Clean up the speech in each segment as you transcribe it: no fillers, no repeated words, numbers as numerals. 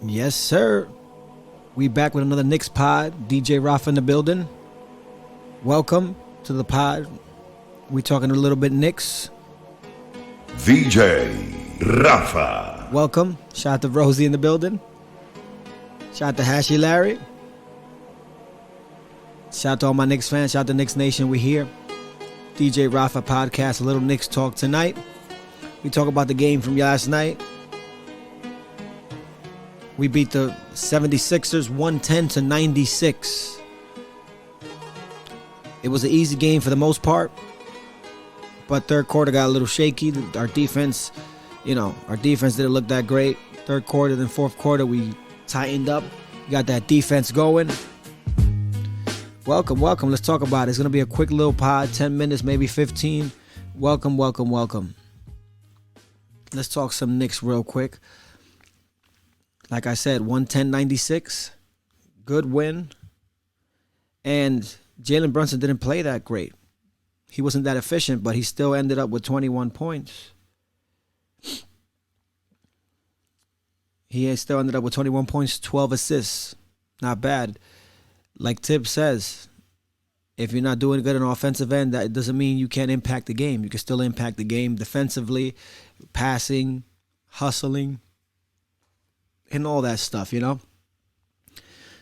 Yes, sir. We back with another Knicks pod. DJ Rafa in the building. Welcome to the pod. We talking a little bit Knicks. DJ Rafa. Welcome. Shout out to Rosie in the building. Shout out to Hashy Larry. Shout out to all my Knicks fans. Shout out to Knicks Nation. We here. DJ Rafa podcast. A little Knicks talk tonight. We talk about the game from last night. We beat the 76ers 110-96. It was an easy game for the most part, but third quarter got a little shaky. Our defense didn't look that great. Third quarter, then fourth quarter, we tightened up. We got that defense going. Welcome. Let's talk about it. It's going to be a quick little pod, 10 minutes, maybe 15. Welcome. Let's talk some Knicks real quick. Like I said, 110-96, good win. And Jalen Brunson didn't play that great. He wasn't that efficient, but he still ended up with 21 points. He still ended up with 21 points, 12 assists. Not bad. Like Tibbs says, if you're not doing good on the offensive end, that doesn't mean you can't impact the game. You can still impact the game defensively, passing, hustling, and all that stuff, you know.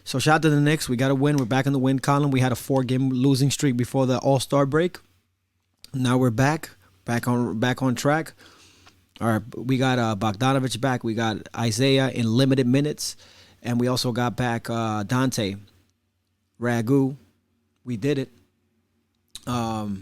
So shout out to the Knicks. We got a win. We're back in the win column. We had a 4-game losing streak before the All-Star break. Now we're back on track. We got Bogdanovich back. We got Isaiah in limited minutes, and we also got back Dante Ragu. We did it. It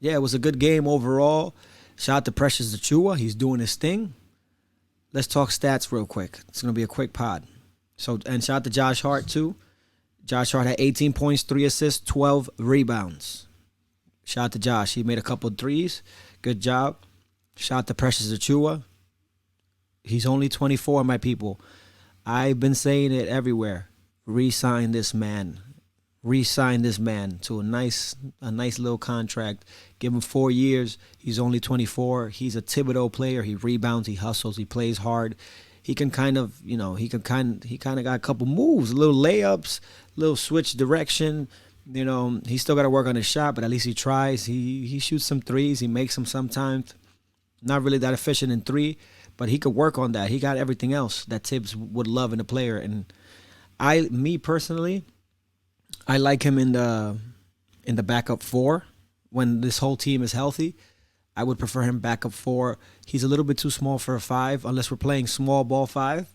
was a good game overall. Shout out to Precious Achiuwa. He's doing his thing. Let's talk stats real quick. It's going to be a quick pod. And shout out to Josh Hart, too. Josh Hart had 18 points, 3 assists, 12 rebounds. Shout out to Josh. He made a couple of threes. Good job. Shout out to Precious Achiuwa. He's only 24, my people. I've been saying it everywhere. Re-sign this man. Re-sign this man to a nice little contract. Give him 4 years. He's only 24. He's a Thibodeau player. He rebounds. He hustles. He plays hard. He can kind of got a couple moves, little layups, little switch direction. You know, he still got to work on his shot, but at least he tries. He shoots some threes. He makes them sometimes. Not really that efficient in three, but he could work on that. He got everything else that Tibbs would love in a player. And me personally, I like him in the backup four when this whole team is healthy. I would prefer him backup four. He's a little bit too small for a 5 unless we're playing small ball 5.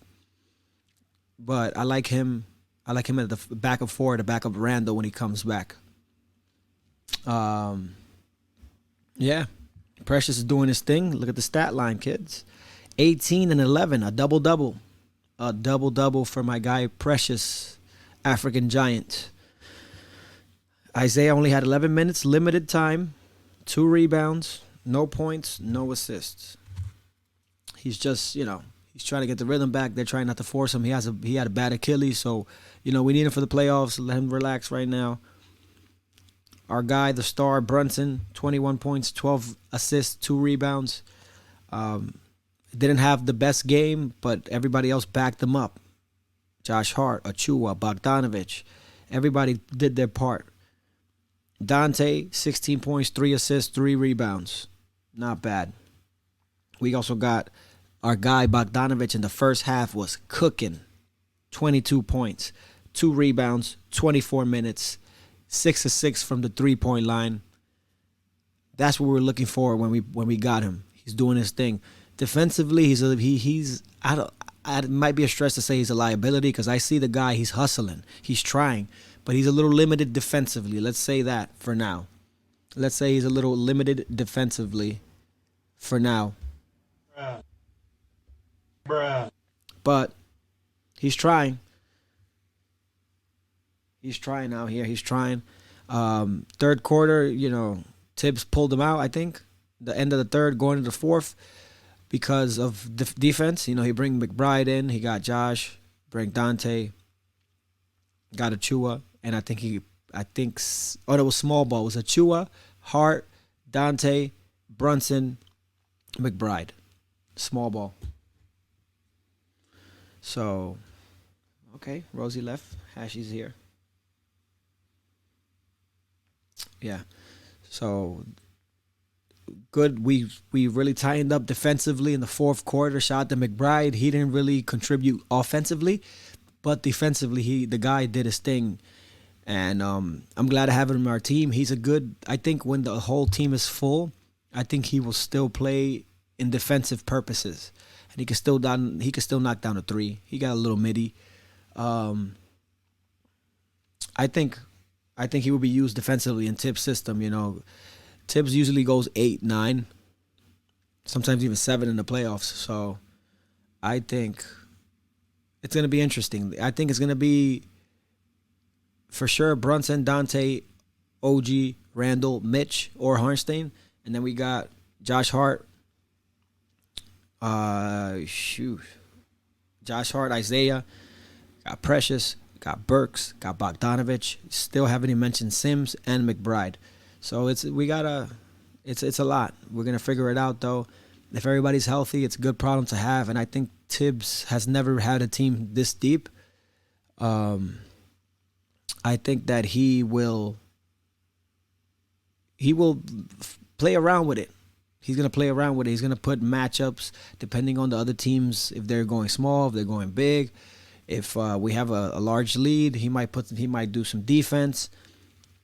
But I like him at the backup 4, the backup Randall when he comes back. Precious is doing his thing. Look at the stat line, kids. 18 and 11, a double-double. A double-double for my guy Precious, African Giant. Isaiah only had 11 minutes, limited time, 2 rebounds, no points, no assists. He's just, he's trying to get the rhythm back. They're trying not to force him. He had a bad Achilles, so, we need him for the playoffs. Let him relax right now. Our guy, the star, Brunson, 21 points, 12 assists, 2 rebounds. Didn't have the best game, but everybody else backed him up. Josh Hart, Achiuwa, Bogdanovich, everybody did their part. Dante, 16 points, 3 assists, 3 rebounds. Not bad. We also got our guy Bogdanovich in the first half was cooking. 22 points, 2 rebounds, 24 minutes, 6 of 6 from the 3-point line. That's what we were looking for when we got him. He's doing his thing. Defensively, it might be a stretch to say he's a liability because I see the guy, he's hustling, he's trying. But he's a little limited defensively. Let's say that for now. Let's say he's a little limited defensively for now. Bruh. But he's trying. He's trying out here. He's trying. Third quarter, Tibbs pulled him out, I think. The end of the third, going into the fourth. Because of defense. He bring McBride in. He got Josh. Bring Dante. Got Achiuwa. And it was small ball. It was Achiuwa, Hart, Dante, Brunson, McBride. Small ball. So, okay, Rosie left. Hashy's here. Yeah. So good. We really tightened up defensively in the fourth quarter. Shout out to McBride. He didn't really contribute offensively, but defensively, the guy did his thing. And I'm glad to have him on our team. He's a good. I think when the whole team is full, I think he will still play in defensive purposes, and he can still knock down a three. He got a little midi. Um, I think he will be used defensively in Tibbs' system. Tibbs usually goes 8, 9, sometimes even 7 in the playoffs. So I think it's gonna be interesting. I think it's gonna be for sure Brunson, Dante, OG, Randall, Mitch, or Harnstein. And then we got Josh Hart. Josh Hart, Isaiah. Got Precious. Got Burks. Got Bogdanovich. Still haven't even mentioned Sims and McBride. So it's a lot. We're gonna figure it out though. If everybody's healthy, it's a good problem to have. And I think Tibbs has never had a team this deep. I think that he will play around with it. He's going to play around with it. He's going to put matchups depending on the other teams, if they're going small, if they're going big. If we have a large lead, he might do some defense.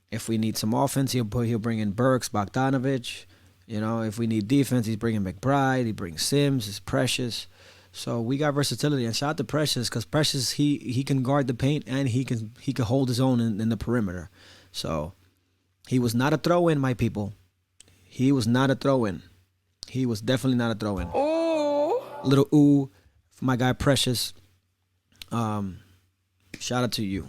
If we need some offense, he'll bring in Burks, Bogdanovich. If we need defense, he's bringing McBride. He brings Sims, it's Precious. So we got versatility, and shout out to Precious because Precious he can guard the paint and he can hold his own in the perimeter. So he was not a throw-in, my people. He was not a throw-in. He was definitely not a throw-in. Ooh. Little ooh for my guy Precious. Shout out to you.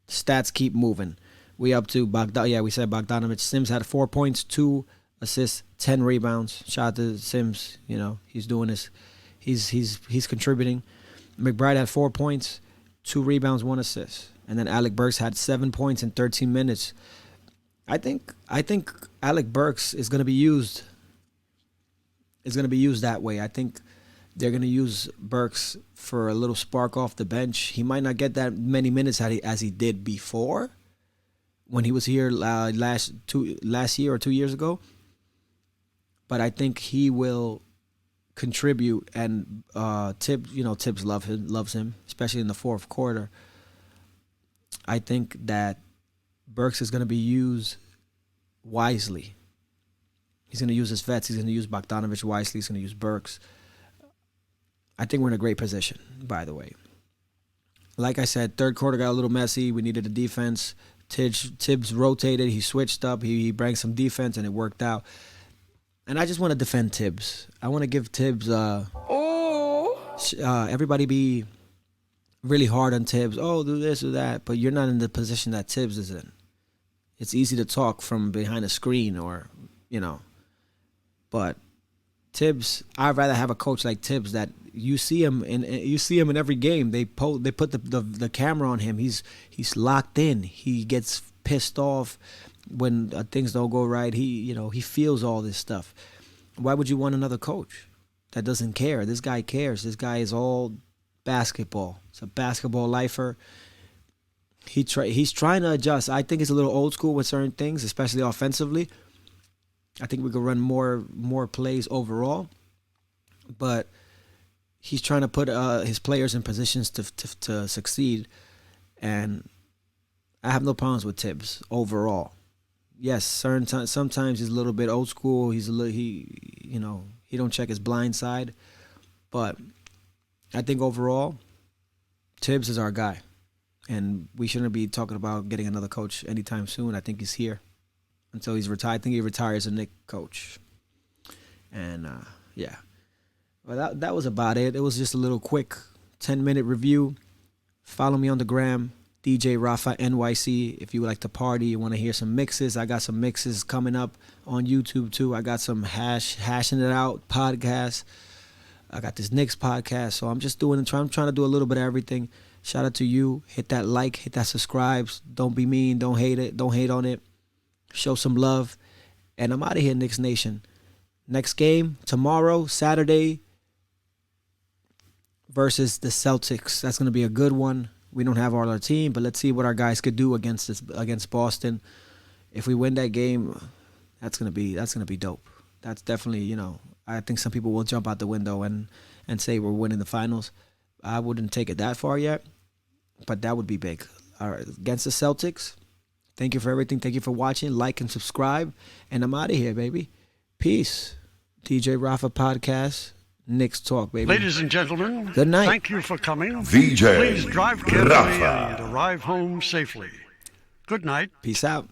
Stats keep moving. We up to we said Bogdanovich. Sims had 4 points, 2 assists, 10 rebounds. Shout out to Sims. He's doing this. He's contributing. McBride had 4 points, 2 rebounds, 1 assist. And then Alec Burks had 7 points in 13 minutes. I think Alec Burks is going to be used. Is going to be used that way. I think they're going to use Burks for a little spark off the bench. He might not get that many minutes as he did before when he was here last year or 2 years ago. But I think he will contribute, and Tibbs loves him, especially in the fourth quarter. I think that Burks is going to be used wisely. He's going to use his vets. He's going to use Bogdanovich wisely. He's going to use Burks. I think we're in a great position, by the way. Like I said, third quarter got a little messy. We needed a defense. Tibbs rotated. He switched up. He brought some defense, and it worked out. And I just want to defend Tibbs. I want to give Tibbs. Everybody be really hard on Tibbs. Oh, do this, do that. But you're not in the position that Tibbs is in. It's easy to talk from behind a screen But Tibbs, I'd rather have a coach like Tibbs that you see him in every game. They put the camera on him. He's locked in. He gets pissed off when things don't go right. He feels all this stuff. Why would you want another coach that doesn't care? This guy cares. This guy is all basketball. It's a basketball lifer. He's trying to adjust. I think it's a little old school with certain things, especially offensively. I think we could run more plays overall, but he's trying to put his players in positions to succeed, and I have no problems with Tibbs overall. Yes, sometimes he's a little bit old school. He don't check his blind side, but I think overall, Tibbs is our guy, and we shouldn't be talking about getting another coach anytime soon. I think he's here until he's retired. I think he retires a Knicks coach, and yeah. Well, that was about it. It was just a little quick 10-minute review. Follow me on the gram, DJ Rafa NYC. If you would like to party, you want to hear some mixes, I got some mixes coming up on YouTube too. I got some hashing it out podcast. I got this Knicks podcast. So I'm just I'm trying to do a little bit of everything. Shout out to you. Hit that like, hit that subscribes. Don't be mean. Don't hate it. Don't hate on it. Show some love. And I'm out of here, Knicks Nation. Next game tomorrow, Saturday. versus the Celtics. That's going to be a good one. We don't have all our team, but let's see what our guys could do against Boston. If we win that game, that's gonna be dope. That's definitely, I think some people will jump out the window and say we're winning the finals. I wouldn't take it that far yet, but that would be big. All right, against the Celtics. Thank you for everything. Thank you for watching. Like and subscribe, and I'm out of here, baby. Peace. TJ Rafa Podcast. Knicks Talk, baby. Ladies and gentlemen, good night. Thank you for coming. VJ Please drive carefully Rafa. and arrive home safely. Good night. Peace out.